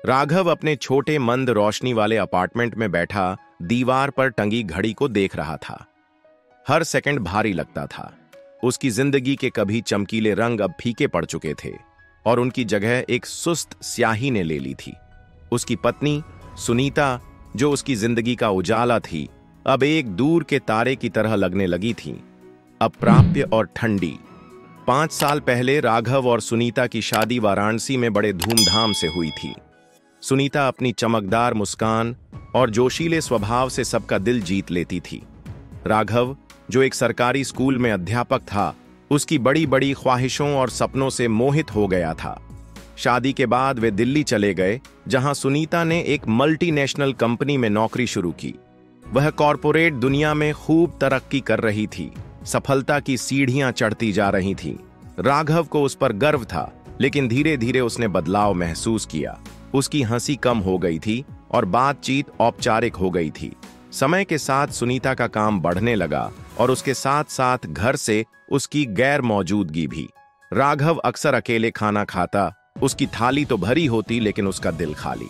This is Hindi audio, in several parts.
राघव अपने छोटे मंद रोशनी वाले अपार्टमेंट में बैठा दीवार पर टंगी घड़ी को देख रहा था। हर सेकंड भारी लगता था। उसकी जिंदगी के कभी चमकीले रंग अब फीके पड़ चुके थे और उनकी जगह एक सुस्त स्याही ने ले ली थी। उसकी पत्नी सुनीता, जो उसकी जिंदगी का उजाला थी, अब एक दूर के तारे की तरह लगने लगी थी, अप्राप्य और ठंडी। 5 साल पहले राघव और सुनीता की शादी वाराणसी में बड़े धूमधाम से हुई थी। सुनीता अपनी चमकदार मुस्कान और जोशीले स्वभाव से सबका दिल जीत लेती थी। राघव, जो एक सरकारी स्कूल में अध्यापक था, उसकी बड़ी बड़ी ख्वाहिशों और सपनों से मोहित हो गया था। शादी के बाद वे दिल्ली चले गए, जहां सुनीता ने एक मल्टीनेशनल कंपनी में नौकरी शुरू की। वह कॉरपोरेट दुनिया में खूब तरक्की कर रही थी, सफलता की सीढ़ियां चढ़ती जा रही थीं। राघव को उस पर गर्व था, लेकिन धीरे धीरे उसने बदलाव महसूस किया। उसकी हंसी कम हो गई थी और बातचीत औपचारिक हो गई थी। समय के साथ सुनीता का काम बढ़ने लगा और उसके साथ साथ घर से उसकी गैर मौजूदगी भी। राघव अक्सर अकेले खाना खाता। उसकी थाली तो भरी होती, लेकिन उसका दिल खाली।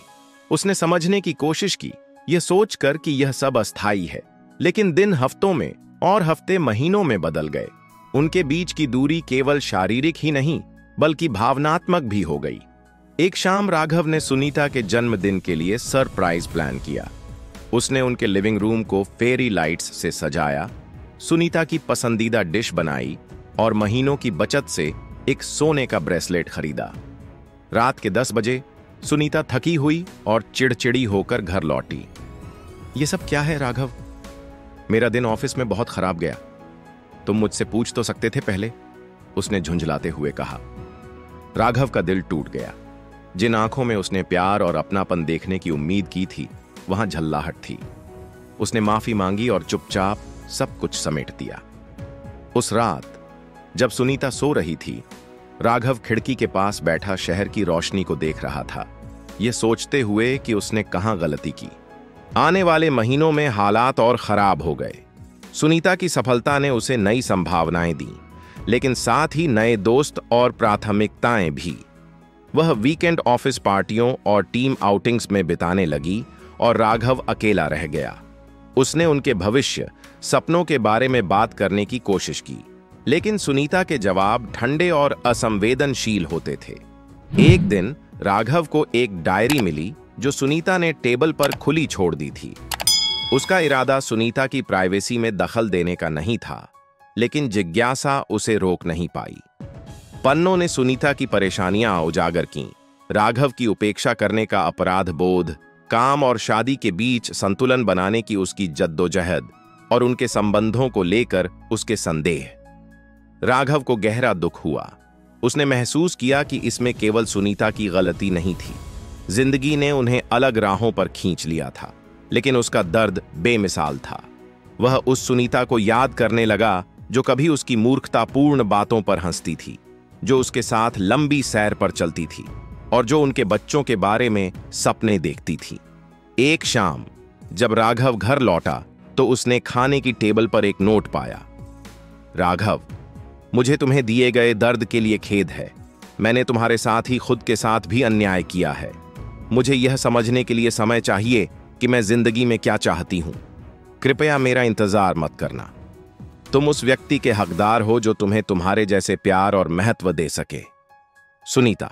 उसने समझने की कोशिश की, यह सोचकर कि यह सब अस्थायी है, लेकिन दिन हफ्तों में और हफ्ते महीनों में बदल गए। उनके बीच की दूरी केवल शारीरिक ही नहीं, बल्कि भावनात्मक भी हो गई। एक शाम राघव ने सुनीता के जन्मदिन के लिए सरप्राइज प्लान किया। उसने उनके लिविंग रूम को फेरी लाइट्स से सजाया, सुनीता की पसंदीदा डिश बनाई और महीनों की बचत से एक सोने का ब्रेसलेट खरीदा। रात के 10 बजे सुनीता थकी हुई और चिड़चिड़ी होकर घर लौटी। ये सब क्या है राघव? मेरा दिन ऑफिस में बहुत खराब गया। तुम मुझसे पूछ तो सकते थे पहले, उसने झुंझलाते हुए कहा। राघव का दिल टूट गया। जिन आंखों में उसने प्यार और अपनापन देखने की उम्मीद की थी, वहां झल्लाहट थी। उसने माफी मांगी और चुपचाप सब कुछ समेट दिया। उस रात जब सुनीता सो रही थी, राघव खिड़की के पास बैठा शहर की रोशनी को देख रहा था, यह सोचते हुए कि उसने कहां गलती की। आने वाले महीनों में हालात और खराब हो गए। सुनीता की सफलता ने उसे नई संभावनाएं दी, लेकिन साथ ही नए दोस्त और प्राथमिकताएं भी। वह वीकेंड ऑफिस पार्टियों और टीम आउटिंग्स में बिताने लगी और राघव अकेला रह गया। उसने उनके भविष्य, सपनों के बारे में बात करने की कोशिश की, लेकिन सुनीता के जवाब ठंडे और असंवेदनशील होते थे। एक दिन राघव को एक डायरी मिली जो सुनीता ने टेबल पर खुली छोड़ दी थी। उसका इरादा सुनीता की प्राइवेसी में दखल देने का नहीं था, लेकिन जिज्ञासा उसे रोक नहीं पाई। पन्नों ने सुनीता की परेशानियां उजागर कीं, राघव की उपेक्षा करने का अपराध बोध, काम और शादी के बीच संतुलन बनाने की उसकी जद्दोजहद और उनके संबंधों को लेकर उसके संदेह। राघव को गहरा दुख हुआ। उसने महसूस किया कि इसमें केवल सुनीता की गलती नहीं थी। जिंदगी ने उन्हें अलग राहों पर खींच लिया था, लेकिन उसका दर्द बेमिसाल था। वह उस सुनीता को याद करने लगा जो कभी उसकी मूर्खतापूर्ण बातों पर हंसती थी, जो उसके साथ लंबी सैर पर चलती थी और जो उनके बच्चों के बारे में सपने देखती थी। एक शाम जब राघव घर लौटा तो उसने खाने की टेबल पर एक नोट पाया। राघव, मुझे तुम्हें दिए गए दर्द के लिए खेद है। मैंने तुम्हारे साथ ही खुद के साथ भी अन्याय किया है। मुझे यह समझने के लिए समय चाहिए कि मैं जिंदगी में क्या चाहती हूं। कृपया मेरा इंतजार मत करना। तुम उस व्यक्ति के हकदार हो जो तुम्हें तुम्हारे जैसे प्यार और महत्व दे सके। सुनीता।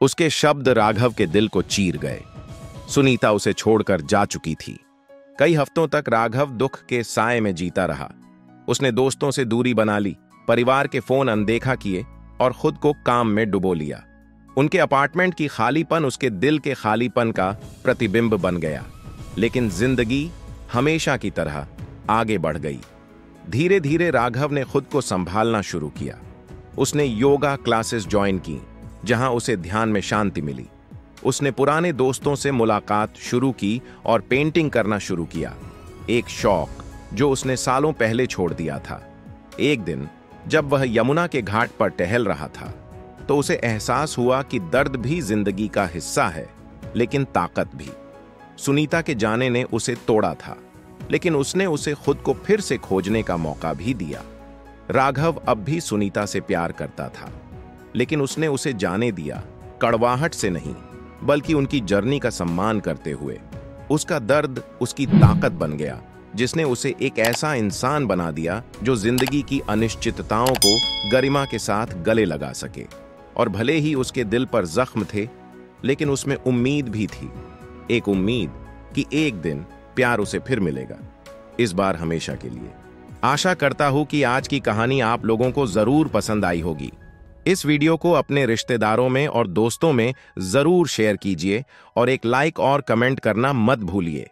उसके शब्द राघव के दिल को चीर गए। सुनीता उसे छोड़कर जा चुकी थी। कई हफ्तों तक राघव दुख के साए में जीता रहा। उसने दोस्तों से दूरी बना ली, परिवार के फोन अनदेखा किए और खुद को काम में डुबो लिया। उनके अपार्टमेंट की खालीपन उसके दिल के खालीपन का प्रतिबिंब बन गया। लेकिन जिंदगी हमेशा की तरह आगे बढ़ गई। धीरे धीरे राघव ने खुद को संभालना शुरू किया। उसने योगा क्लासेस ज्वाइन की, जहां उसे ध्यान में शांति मिली। उसने पुराने दोस्तों से मुलाकात शुरू की और पेंटिंग करना शुरू किया, एक शौक जो उसने सालों पहले छोड़ दिया था। एक दिन जब वह यमुना के घाट पर टहल रहा था, तो उसे एहसास हुआ कि दर्द भी जिंदगी का हिस्सा है, लेकिन ताकत भी। सुनीता के जाने ने उसे तोड़ा था, लेकिन उसने उसे खुद को फिर से खोजने का मौका भी दिया। राघव अब भी सुनीता से प्यार करता था, लेकिन उसने उसे जाने दिया, कड़वाहट से नहीं, बल्कि उनकी जर्नी का सम्मान करते हुए। उसका दर्द उसकी ताकत बन गया, जिसने उसे एक ऐसा इंसान बना दिया जो जिंदगी की अनिश्चितताओं को गरिमा के साथ गले लगा सके। और भले ही उसके दिल पर जख्म थे, लेकिन उसमें उम्मीद भी थी, एक उम्मीद कि एक दिन प्यार उसे फिर मिलेगा, इस बार हमेशा के लिए। आशा करता हूं कि आज की कहानी आप लोगों को जरूर पसंद आई होगी। इस वीडियो को अपने रिश्तेदारों में और दोस्तों में जरूर शेयर कीजिए और एक लाइक और कमेंट करना मत भूलिए।